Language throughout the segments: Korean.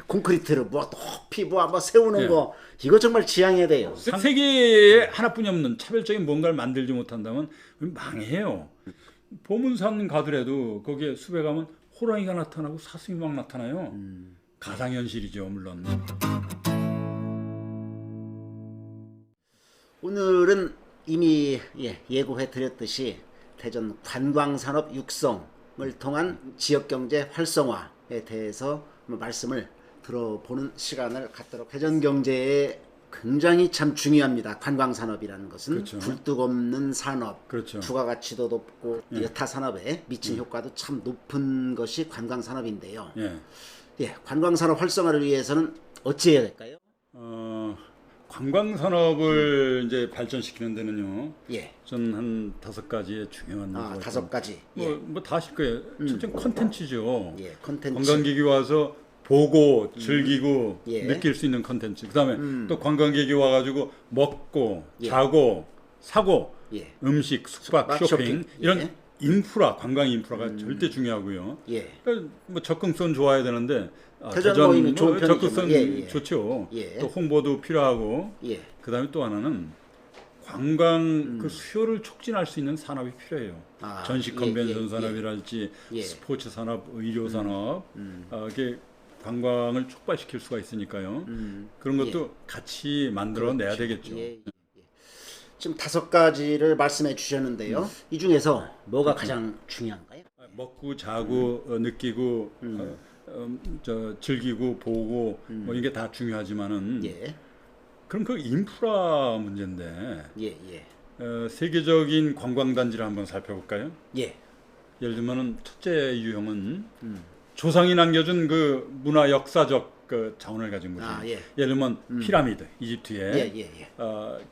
콘크리트를 뭐 높이 뭐 세우는 예. 거 이거 정말 지양해야 돼요. 세계에 하나뿐이 없는 차별적인 뭔가를 만들지 못한다면 망해요. 보문산 가더라도 거기에 숲에 가면 호랑이가 나타나고 사슴이 막 나타나요. 가상현실이죠, 물론. 오늘은 이미 예고해 드렸듯이 대전 관광산업 육성을 통한 지역경제 활성화에 대해서 말씀을 들어보는 시간을 갖도록. 대전 경제에 굉장히 참 중요합니다. 관광산업이라는 것은 그렇죠. 굴뚝 없는 산업, 그렇죠. 부가가치도 높고 여타 산업에 미친 효과도 참 높은 것이 관광산업인데요. 관광산업 활성화를 위해서는 어찌해야 될까요? 관광산업을 이제 발전시키는 데는요. 예. 전 한 5가지의 중요한 요소가 5가지. 뭐 다 아실 거예요. 첫째 컨텐츠죠. 컨텐츠. 관광객이 와서 보고 즐기고 예. 느낄 수 있는 컨텐츠. 그다음에 또 관광객이 와가지고 먹고 자고 사고 음식, 숙박, 쇼핑 이런 인프라, 관광 인프라가 절대 중요하고요. 그러니까 뭐 접근성 좋아야 되는데 대전 좋은 접근성 편이죠. 좋죠. 또 홍보도 필요하고. 그다음에 또 하나는 관광 그 수요를 촉진할 수 있는 산업이 필요해요. 전시 컨벤션 산업이랄지 스포츠 산업, 의료 산업 이게 관광을 촉발시킬 수가 있으니까요. 그런 것도 같이 만들어내야 되겠죠. 지금 5가지를 말씀해 주셨는데요. 이 중에서 뭐가 가장 중요한가요? 먹고 자고 느끼고 즐기고 보고 뭐 이게 다 중요하지만은 그럼 그 인프라 문제인데 세계적인 관광단지를 한번 살펴볼까요? 예를 들면은 첫째 유형은 조상이 남겨준 그 문화 역사적 그 자원을 가진 거죠. 예를 들면 피라미드, 이집트의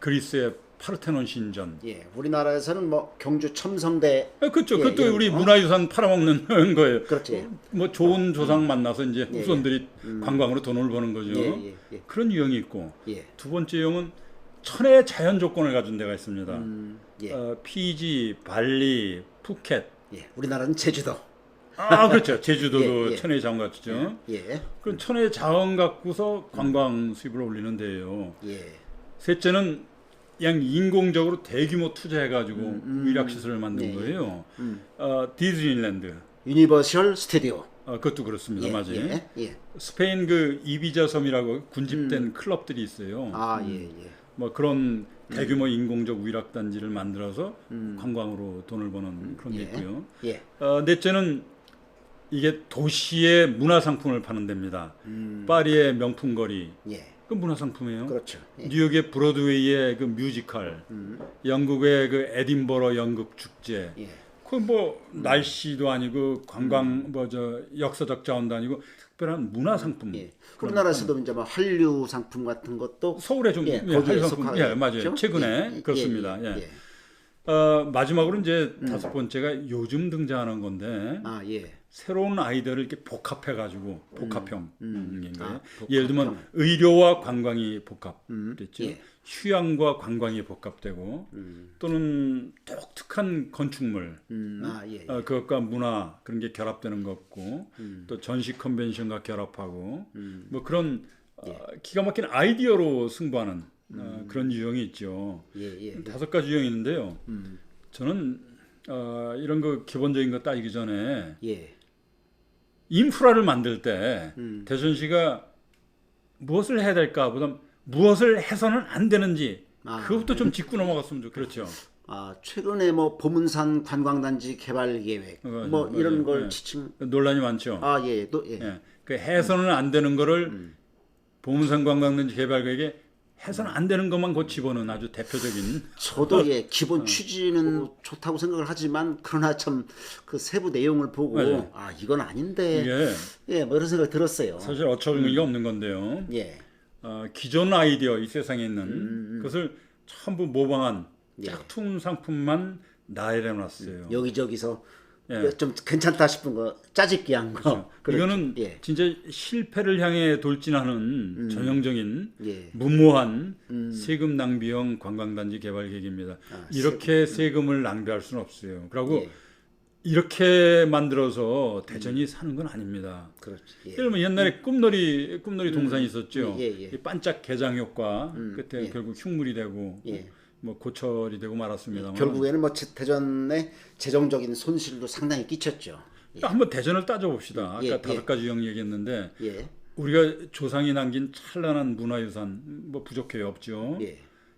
그리스의 파르테논 신전. 우리나라에서는 뭐 경주 첨성대. 그렇죠. 그것도 우리 문화유산 팔아먹는 거예요. 그렇지. 뭐 좋은 조상 만나서 이제 후손들이 관광으로 돈을 버는 거죠. 그런 유형이 있고 두 번째 유형은 천혜의 자연 조건을 가진 데가 있습니다. 피지, 발리, 푸켓. 우리나라는 제주도. 그렇죠. 제주도도 천혜의 자원 같죠. 그럼 천혜의 자원 갖고서 관광 수입을 올리는 데예요. 셋째는 그냥 인공적으로 대규모 투자해가지고 위락시설을 만든 거예요. 디즈니랜드. 유니버셜 스튜디오. 그것도 그렇습니다. 맞아요. 스페인 그 이비자 섬이라고 군집된 클럽들이 있어요. 뭐 그런 대규모 인공적 위락단지를 만들어서 관광으로 돈을 버는 그런 게 있고요. 넷째는 이게 도시의 문화상품을 파는 데입니다. 파리의 명품거리. 그 문화상품이에요. 그렇죠. 뉴욕의 브로드웨이의 그 뮤지컬, 영국의 그 에딘버러 연극 축제. 그 뭐 날씨도 아니고 관광 뭐 저 역사적 자원도 아니고 특별한 문화상품. 우리나라에서도 이제 뭐 한류 상품 같은 것도 서울에 좀 거기에 한류 상품 맞아요. 그렇죠? 최근에 그렇습니다. 마지막으로 이제 5번째가 요즘 등장하는 건데 새로운 아이디어를 이렇게 복합해가지고 복합형인 거예요. 예를 들면 의료와 관광이 복합됐죠. 휴양과 관광이 복합되고 또는 독특한 건축물, 그것과 문화 그런 게 결합되는 것 같고 또 전시 컨벤션과 결합하고 뭐 그런 기가 막힌 아이디어로 승부하는 그런 유형이 있죠. 5가지 유형이 있는데요. 저는 이런 거 기본적인 거 따지기 전에 인프라를 만들 때 대전시가 무엇을 해야 될까 보다 무엇을 해서는 안 되는지 그것도 좀 짚고 넘어갔으면 좋겠죠. 최근에 뭐 보문산 관광단지 개발 계획 뭐 이런 걸 지침 논란이 많죠. 그 해서는 안 되는 거를 보문산 관광단지 개발 계획에 해서는 안 되는 것만 곧 집어넣은 아주 대표적인. 저도 기본 취지는 좋다고 생각을 하지만 그러나 참 그 세부 내용을 보고 이건 아닌데 뭐 이런 생각이 들었어요. 사실 어처구니가 없는 건데요. 기존 아이디어 이 세상에 있는 그것을 전부 모방한 짝퉁 상품만 나열해놨어요. 여기저기서 좀 괜찮다 싶은 거 짜집기한 거. 그렇죠. 이거는 진짜 실패를 향해 돌진하는 전형적인 무모한 세금 낭비형 관광단지 개발 계획입니다. 이렇게 세금을 낭비할 수는 없어요. 그리고 이렇게 만들어서 대전이 사는 건 아닙니다. 그렇지. 예. 예를 들면 옛날에 꿈놀이 동산이 있었죠. 이 반짝 개장 효과 끝에 결국 흉물이 되고 뭐 고철이 되고 말았습니다. 결국에는 뭐 대전의 재정적인 손실도 상당히 끼쳤죠. 한번 대전을 따져봅시다. 아까 5가지 유형 얘기했는데 우리가 조상이 남긴 찬란한 문화유산 뭐 부족해요, 없죠.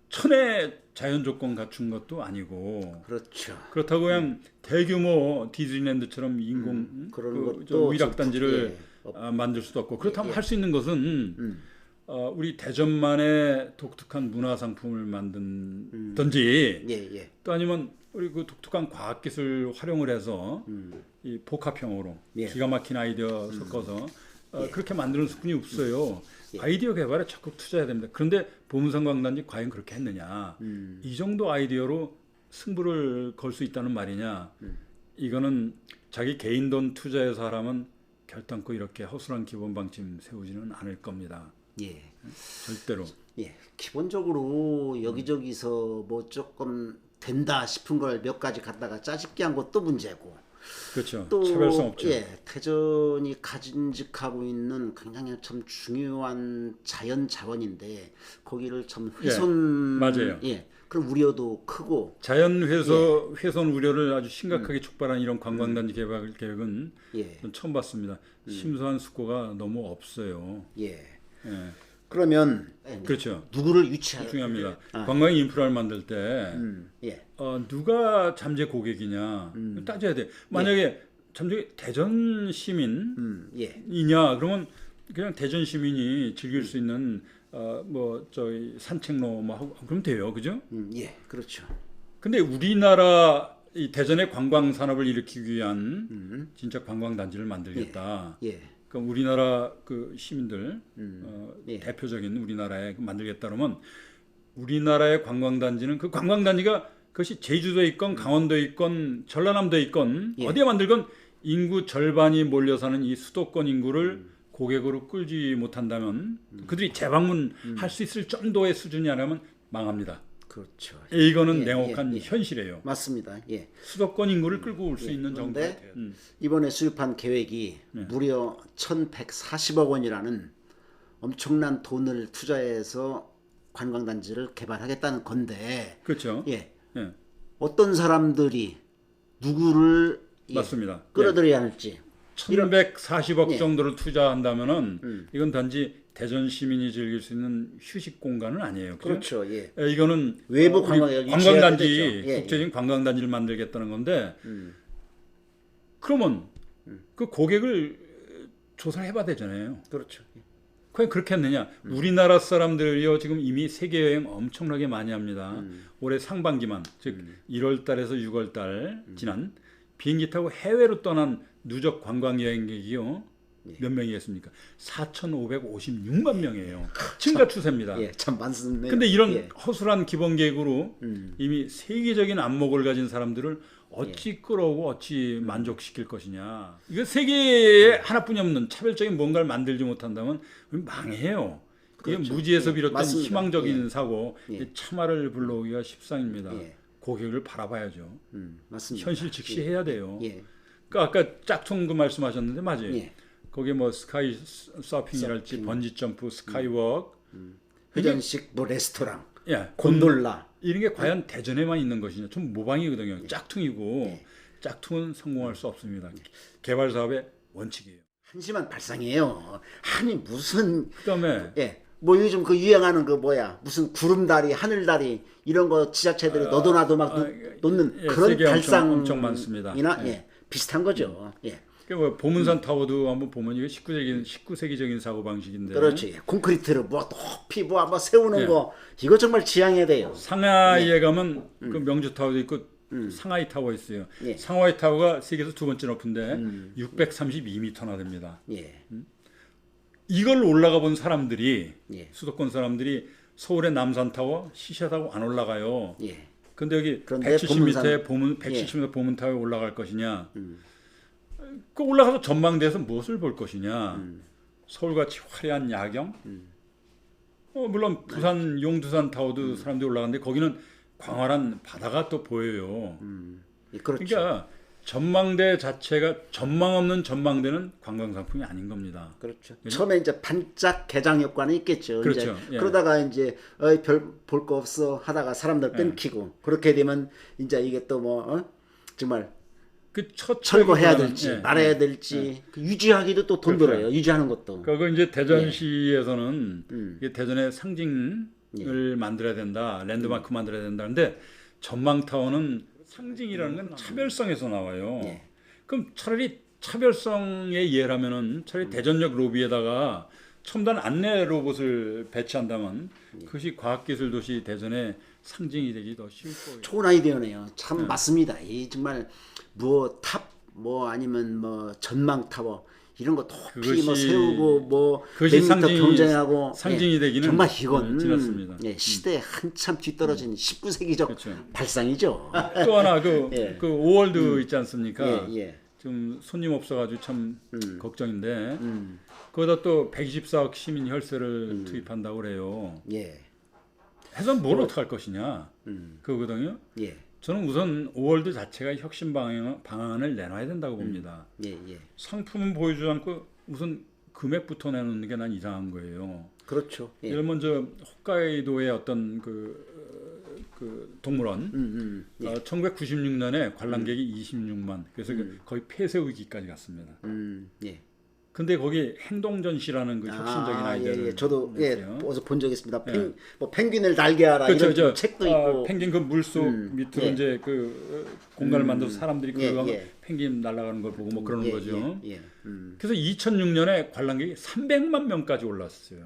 천의 자연 조건 갖춘 것도 아니고 그렇죠. 그렇다고 그냥 대규모 디즈니랜드처럼 인공 그런 것도 위락단지를 만들 수도 없고 그렇다면 할 수 있는 것은 우리 대전만의 독특한 문화 상품을 만든든지 또 아니면 우리 그 독특한 과학기술 활용을 해서 이 복합형으로 기가 막힌 아이디어 섞어서 그렇게 만드는 수뿐이 없어요. 아이디어 개발에 적극 투자해야 됩니다. 그런데 보문산관광단지 과연 그렇게 했느냐? 이 정도 아이디어로 승부를 걸 수 있다는 말이냐? 이거는 자기 개인 돈 투자해서 하라면 결단코 이렇게 허술한 기본 방침 세우지는 않을 겁니다. 절대로. 기본적으로 여기저기서 뭐 조금 된다 싶은 걸 몇 가지 갖다가 짜집기 한 것도 문제고. 그렇죠. 또 차별성 없죠. 대전이 가진직하고 있는 굉장히 참 중요한 자연 자원인데 거기를 참 훼손 맞아요. 그런 우려도 크고 자연 훼손 우려를 아주 심각하게 촉발한 이런 관광단지 개발 계획은 전 처음 봤습니다. 심소한 숙고가 너무 없어요. 그러면 그렇죠. 누구를 위치하는 중요합니다. 관광 인프라를 만들 때 누가 잠재 고객이냐 따져야 돼. 만약에 잠재 대전 시민이냐 그러면 그냥 대전 시민이 즐길 수 있는 뭐 저희 산책로 뭐 하고 그러면 돼요, 그죠? 그렇죠. 근데 우리나라 이 대전의 관광 산업을 일으키기 위한 진짜 관광 단지를 만들겠다. 그러니까 우리나라 그 시민들 대표적인 우리나라에 만들겠다 그러면 우리나라의 관광단지는 그 관광단지가 그것이 제주도에 있건 강원도에 있건 전라남도에 있건 어디에 만들건 인구 절반이 몰려 사는 이 수도권 인구를 고객으로 끌지 못한다면 그들이 재방문할 수 있을 정도의 수준이 아니라면 망합니다. 그렇죠. 이거는 냉혹한 현실이에요. 맞습니다. 수도권 인구를 끌고 올 수 있는 정도 같아요. 이번에 수립한 계획이 무려 1,140억 원이라는 엄청난 돈을 투자해서 관광단지를 개발하겠다는 건데, 그렇죠. 어떤 사람들이 누구를 맞습니다. 끌어들여야 할지 1,140억 정도를 투자한다면은 이건 단지 대전 시민이 즐길 수 있는 휴식 공간은 아니에요. 그렇죠. 이거는 외부 관광단지, 국제적인 관광단지를 만들겠다는 건데 그러면 그 고객을 조사를 해봐야 되잖아요. 그렇죠. 과연 그렇게 했느냐? 우리나라 사람들이요 지금 이미 세계 여행 엄청나게 많이 합니다. 올해 상반기만 즉 1월달에서 6월달 지난 비행기 타고 해외로 떠난 누적 관광 여행객이요 몇 명이겠습니까? 4,556만 명이에요. 증가 추세입니다. 참 많습니다. 근데 이런 허술한 기본 계획으로 이미 세계적인 안목을 가진 사람들을 어찌 끌어오고 어찌 만족시킬 것이냐. 이거 세계에 하나뿐이 없는 차별적인 뭔가를 만들지 못한다면 망해요. 그렇죠. 이게 무지에서 비롯된 맞습니다. 희망적인 사고, 참화를 불러오기가 십상입니다. 고객을 바라봐야죠. 맞습니다. 현실 직시해야 돼요. 그러니까 아까 짝퉁 그 말씀하셨는데 맞아요. 거기에 뭐 스카이 서핑이랄지 번지 점프, 스카이워크, 회전식 뭐 레스토랑, 예, 곤돌라 이런 게 과연 대전에만 있는 것이냐? 좀 모방이거든요. 짝퉁이고 짝퉁은 성공할 수 없습니다. 개발 사업의 원칙이에요. 한심한 발상이에요. 아니 무슨 그다음에 뭐 요즘 그 유행하는 그 뭐야 무슨 구름다리, 하늘다리 이런 거 지자체들이 너도나도 막 놓는 그런 발상이나 엄청 많습니다. 비슷한 거죠. 뭐 보문산 타워도 한번 보면 이게 19세기적인 사고 방식인데. 그렇지. 콘크리트를 뭐 높이 뭐 한번 세우는 거 이거 정말 지양해야 돼요. 상하이에 가면 그 명주 타워도 있고 상하이 타워 있어요. 상하이 타워가 세계에서 두 번째 높은데 632m나 됩니다. 이걸 올라가 본 사람들이 수도권 사람들이 서울의 남산 타워, 시샤 타워 안 올라가요. 근데 여기 170m 보문 170m 보문 타워에 올라갈 것이냐? 그 올라가서 전망대에서 무엇을 볼 것이냐? 서울같이 화려한 야경? 물론 부산 용두산 타워도 사람들이 올라가는데 거기는 광활한 바다가 또 보여요. 그렇죠. 그러니까 전망대 자체가 전망 없는 전망대는 관광 상품이 아닌 겁니다. 그렇죠. 처음에 이제 반짝 개장 효과는 있겠죠. 그렇죠. 이제 그러다가 이제 별 볼 거 없어 하다가 사람들 끊기고 그렇게 되면 이제 이게 또 뭐 정말 그 첫 철거해야 될지 말아야 될지 그 유지하기도 또 돈 들어요. 유지하는 것도. 그거 이제 대전시에서는 이게 대전의 상징을 만들어야 된다, 랜드마크 만들어야 된다. 근데 전망타워는 상징이라는 건 차별성에서 나와요. 그럼 차라리 차별성의 예라면은 차라리 대전역 로비에다가 첨단 안내 로봇을 배치한다면 그것이 과학기술도시 대전의 상징이 되기 더 쉬울 거예요. 좋은 아이디어네요. 참 맞습니다. 이 정말 뭐 탑 뭐 아니면 뭐 전망 타워 이런 거 높이 뭐 세우고 뭐 그것이 경쟁하고 상징이 되기는 정말 이건 지났습니다. 시대에 한참 뒤떨어진 19세기적 그렇죠. 발상이죠. 또 하나 그 5월드 있지 않습니까? 좀 손님 없어가지고 참 걱정인데 거기다 또 124억 시민 혈세를 투입한다고 그래요. 해서 뭘 어떻게 할 것이냐 그거거든요. 저는 우선 5월드 자체가 혁신 방안을 내놔야 된다고 봅니다. 상품은 보여주지 않고 우선 금액부터 내놓는 게 난 이상한 거예요. 그렇죠. 예를 먼저 홋카이도의 어떤 그 동물원 1996년에 관람객이 26만 그래서 거의 폐쇄 위기까지 갔습니다. 근데 거기 행동전시라는 그 혁신적인 아이디어를 저도 어디서 본 적이 있습니다. 뭐 펭귄을 날개하라 그렇죠, 이런 책도 있고 펭귄 그 물속 밑으로 이제 그 공간을 만들어서 사람들이 그거 펭귄 날아가는 걸 보고 뭐 그러는 거죠. 그래서 2006년에 관람객이 300만 명까지 올랐어요.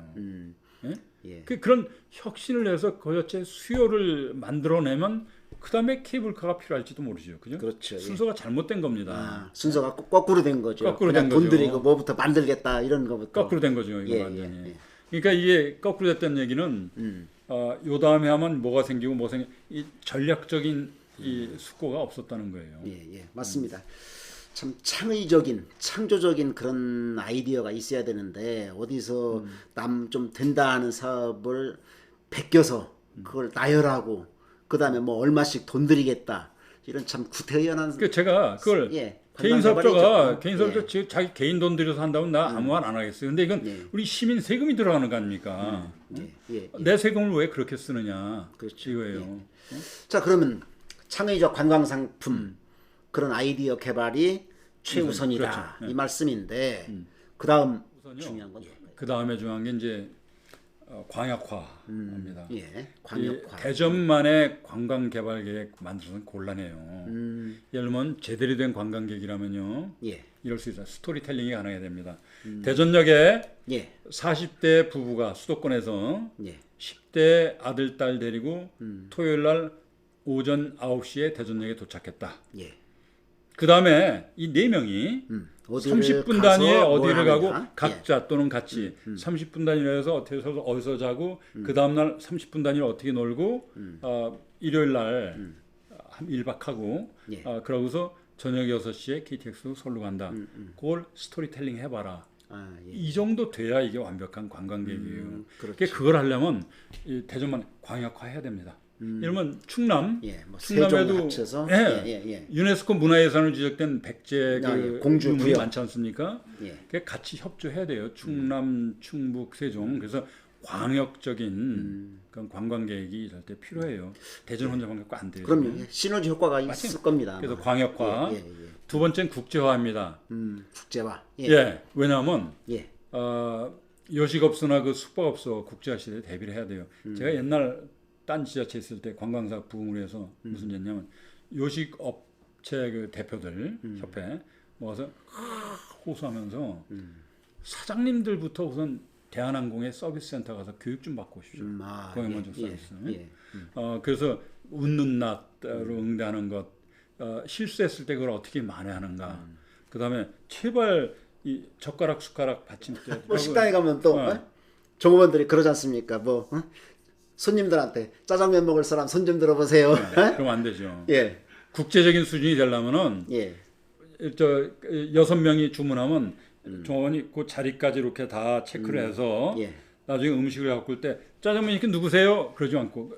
그런 혁신을 해서 거저체 수요를 만들어내면 그 다음에 케이블카가 필요할지도 모르죠. 그죠? 그렇죠. 순서가 잘못된 겁니다. 순서가 거꾸로 된 거죠. 거꾸로 된 돈 거죠. 들이고 뭐부터 만들겠다 이런 거부터. 거꾸로 된 거죠. 이거 완전히. 그러니까 이게 거꾸로 됐다는 얘기는 요 다음에 하면 뭐가 생기고 뭐 이 전략적인 이 숙고가 없었다는 거예요. 맞습니다. 참 창의적인, 창조적인 그런 아이디어가 있어야 되는데 어디서 남 좀 된다 하는 사업을 베껴서 그걸 나열하고 그 다음에 뭐 얼마씩 돈 들이겠다 이런 참 구태연한. 제가 그걸 개인 사업자가 자기 개인 돈 들여서 한다면 나 아무 말 안 하겠어요. 근데 이건 우리 시민 세금이 들어가는 거 아닙니까? 내 세금을 왜 그렇게 쓰느냐? 그렇죠. 이거예요. 자 그러면 창의적 관광 상품 그런 아이디어 개발이 최우선이다 이 말씀인데 그 다음 중요한 건 뭘까요? 그 다음에 중요한 게 이제 광역화입니다. 광역화. 대전만의 관광 개발 계획 만들어서는 곤란해요. 예를 들면 제대로 된 관광객이라면요. 이럴 수 있어요. 스토리텔링이 가능해야 됩니다. 대전역에 40대 부부가 수도권에서 10대 아들, 딸 데리고 토요일 날 오전 9시에 대전역에 도착했다. 그 다음에 이 4명이 30분 단위에 어디를 가고 각자 또는 같이 30분 단위로 해서 어디서 자고 그 다음날 30분 단위로 어떻게 놀고 일요일 날 한 1박 하고 그러고서 저녁 6시에 KTX로 서울로 간다. 그걸 스토리텔링 해봐라. 이 정도 돼야 이게 완벽한 관광객이에요. 그러니까 그걸 하려면 이 대전만 광역화해야 됩니다. 이러면 충남, 뭐 충남에도 유네스코 문화유산으로 지적된 백제 공주물이 많지 않습니까? 같이 협조해야 돼요. 충남, 충북, 세종. 그래서 광역적인 그런 관광객이 이럴 때 필요해요. 대전 혼자 관광객 안 돼요. 그럼요. 시너지 효과가 있을 겁니다. 그래서 광역화. 두 번째는 국제화입니다. 국제화. 왜냐하면 요식업소나 그 숙박업소 국제화 시대에 대비를 해야 돼요. 제가 옛날 딴 지자체 있을 때 관광사 부흥을 해서 무슨 일이냐면 요식업체 그 대표들 협회 모아서 호소하면서 사장님들부터 우선 대한항공의 서비스 센터 가서 교육 좀 받고 오십시오. 공영먼저 서비스. 그래서 웃는 낯으로 응대하는 것, 실수했을 때 그걸 어떻게 만회하는가. 그 다음에 제발 이 젓가락 숟가락 받침대. 뭐 식당에 가면 또 종업원들이 그러지 않습니까? 뭐 손님들한테 짜장면 먹을 사람 손 좀 들어보세요. 그럼 안 되죠. 국제적인 수준이 되려면은 6명이 주문하면 종업원이 그 자리까지 이렇게 다 체크를 해서 나중에 음식을 갖고 올 때 짜장면 이렇게 누구세요? 그러지 않고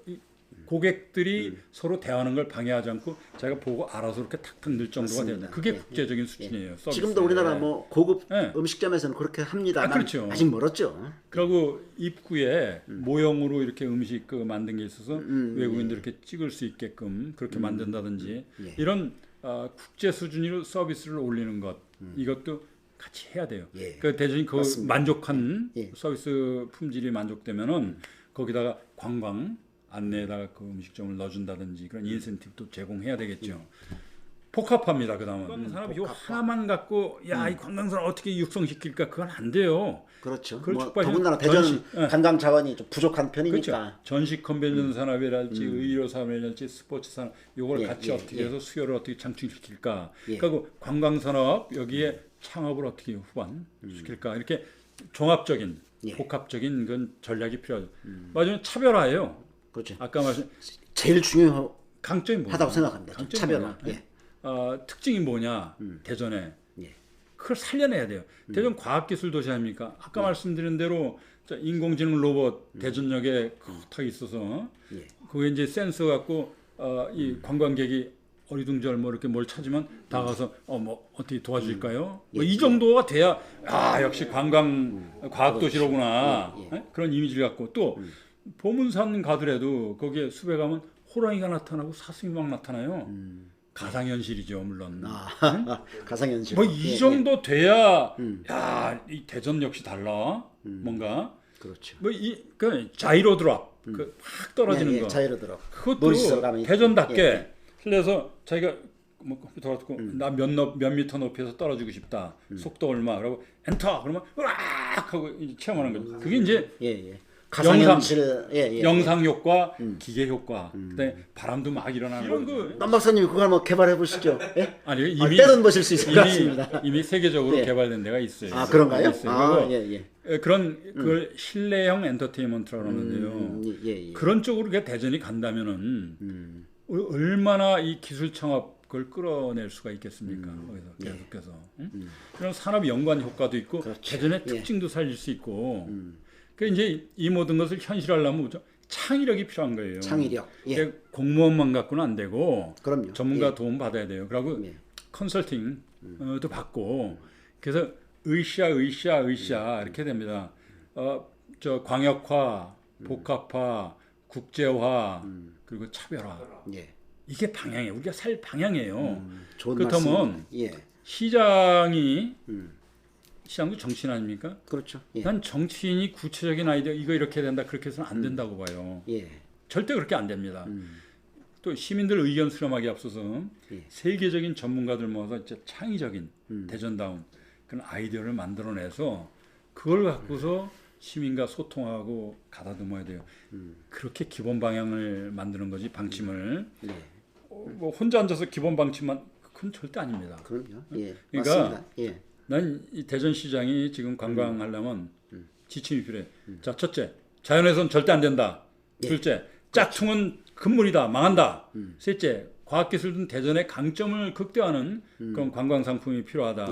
고객들이 서로 대화하는 걸 방해하지 않고 자기가 보고 알아서 이렇게 탁탁 늘 정도가 맞습니다. 된다. 그게 예, 국제적인 수준이에요. 서비스. 지금도 우리나라 뭐 고급 예. 음식점에서는 그렇게 합니다만 그렇죠. 아직 멀었죠. 그리고 입구에 모형으로 이렇게 음식 그 만든 게 있어서 외국인들 이렇게 찍을 수 있게끔 그렇게 만든다든지 이런 국제 수준으로 서비스를 올리는 것 이것도 같이 해야 돼요. 예. 그 대전이 그 맞습니다. 만족한 예. 서비스 품질이 만족되면은 거기다가 관광 안내에다가 그 음식점을 넣어준다든지 그런 인센티브도 제공해야 되겠죠. 복합합니다. 그다음은 산업 요 하나만 갖고 야 이 관광산업 어떻게 육성시킬까 그건 안 돼요. 그렇죠. 그걸 뭐 촉발해서 더군다나 대전은 전시- 예. 관광 자원이 좀 부족한 편이니까. 그렇죠. 전시 컨벤션 산업이랄지 의료 산업이랄지 스포츠 산업 요걸 예, 같이 예, 어떻게 예. 해서 수요를 어떻게 창출시킬까. 예. 그리고 관광 산업 여기에 창업을 어떻게 후반시킬까. 이렇게 종합적인 예. 복합적인 그런 전략이 필요하죠. 마지막에 차별화예요. 그렇죠. 아까 말씀 제일 중요하다고 강점이 뭐냐? 생각합니다. 강점이 차별화. 뭐냐? 예. 특징이 뭐냐? 대전에 예. 그걸 살려내야 돼요. 대전 과학기술 도시 아닙니까? 아까 말씀드린 대로 인공지능 로봇 대전역에 탁 있어서 예. 그게 이제 센서 갖고 이 관광객이 어리둥절 뭐 이렇게 뭘 찾으면 다가서 뭐 어떻게 도와줄까요? 뭐 이 정도가 돼야 역시 관광 과학 도시로구나. 예. 예? 그런 이미지를 갖고 또 보문산 가더라도 거기에 숲에 가면 호랑이가 나타나고 사슴이 막 나타나요. 가상현실이죠, 물론. 가상현실. 뭐 이 정도 돼야 이 대전 역시 달라. 뭔가 그렇죠. 그 자이로 드롭 그확 떨어지는 거. 자이로 들어. 그것도 머릿속에 가면 대전답게 그래서 자기가 뭐 컴퓨터 갖고 나 몇 미터 높이에서 떨어지고 싶다. 속도 얼마. 그러고 엔터 그러면 으악 하고 이제 체험하는 거죠. 그게 이제 가상현실 영상 효과, 기계 효과, 그다음에 바람도 막 일어나는 이런 거. 남 박사님 그거 한번 개발해 보시죠. 예? 아니 이미 때론 보실 수 있을 것 같습니다. 이미 세계적으로 예. 개발된 데가 있어요. 그런가요? 있어요. 예. 그런 그걸 실내형 엔터테인먼트라고 하는데요. 예. 그런 쪽으로 대전이 간다면은 얼마나 이 기술 창업 그걸 끌어낼 수가 있겠습니까? 거기서 계속해서 그런 산업 연관 효과도 있고 대전의 특징도 살릴 수 있고. 그 이제 이 모든 것을 현실화하려면 뭐죠? 창의력이 필요한 거예요. 창의력. 예. 공무원만 갖고는 안 되고 그럼요. 전문가 도움 받아야 돼요. 그리고 컨설팅도 받고 그래서 의시야 이렇게 됩니다. 저 광역화, 복합화, 국제화 그리고 차별화. 예. 이게 방향이에요. 우리가 살 방향이에요. 좋은 그렇다면 말씀. 시장도 정치인 아닙니까? 그렇죠. 예. 난 정치인이 구체적인 아이디어 이거 이렇게 된다 그렇게 해서는 안 된다고 봐요. 예. 절대 그렇게 안 됩니다. 또 시민들 의견 수렴하기 앞서서 세계적인 전문가들 모아서 진짜 창의적인 대전다운 그런 아이디어를 만들어내서 그걸 갖고서 시민과 소통하고 가다듬어야 돼요. 그렇게 기본 방향을 만드는 거지 방침을 뭐 혼자 앉아서 기본 방침만 그건 절대 아닙니다. 그럼요. 예. 그러니까 맞습니다. 예. 난 이 대전시장이 지금 관광하려면 지침이 필요해. 자, 첫째, 자연훼손 절대 안 된다. 둘째, 짝퉁은 금물이다. 망한다. 셋째, 과학기술은 대전의 강점을 극대화하는 그런 관광 상품이 필요하다.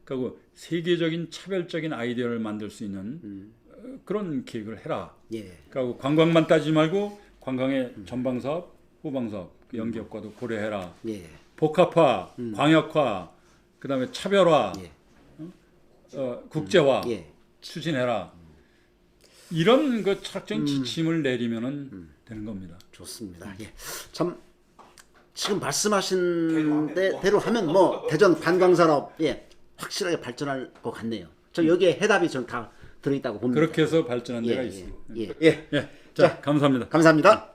그리고 세계적인 차별적인 아이디어를 만들 수 있는 그런 계획을 해라. 그리고 관광만 따지지 말고 관광의 전방 사업, 후방 사업, 그 연계 효과도 고려해라. 복합화, 광역화, 그다음에 차별화, 국제화 추진해라. 이런 그 철학적인 지침을 내리면은 되는 겁니다. 좋습니다. 예. 참 지금 말씀하신 대로 하면 뭐 대전 관광산업 확실하게 발전할 것 같네요. 저 여기에 해답이 전 다 들어있다고 봅니다. 그렇게 해서 발전한 데가 있습니다. 예. 자, 감사합니다. 감사합니다.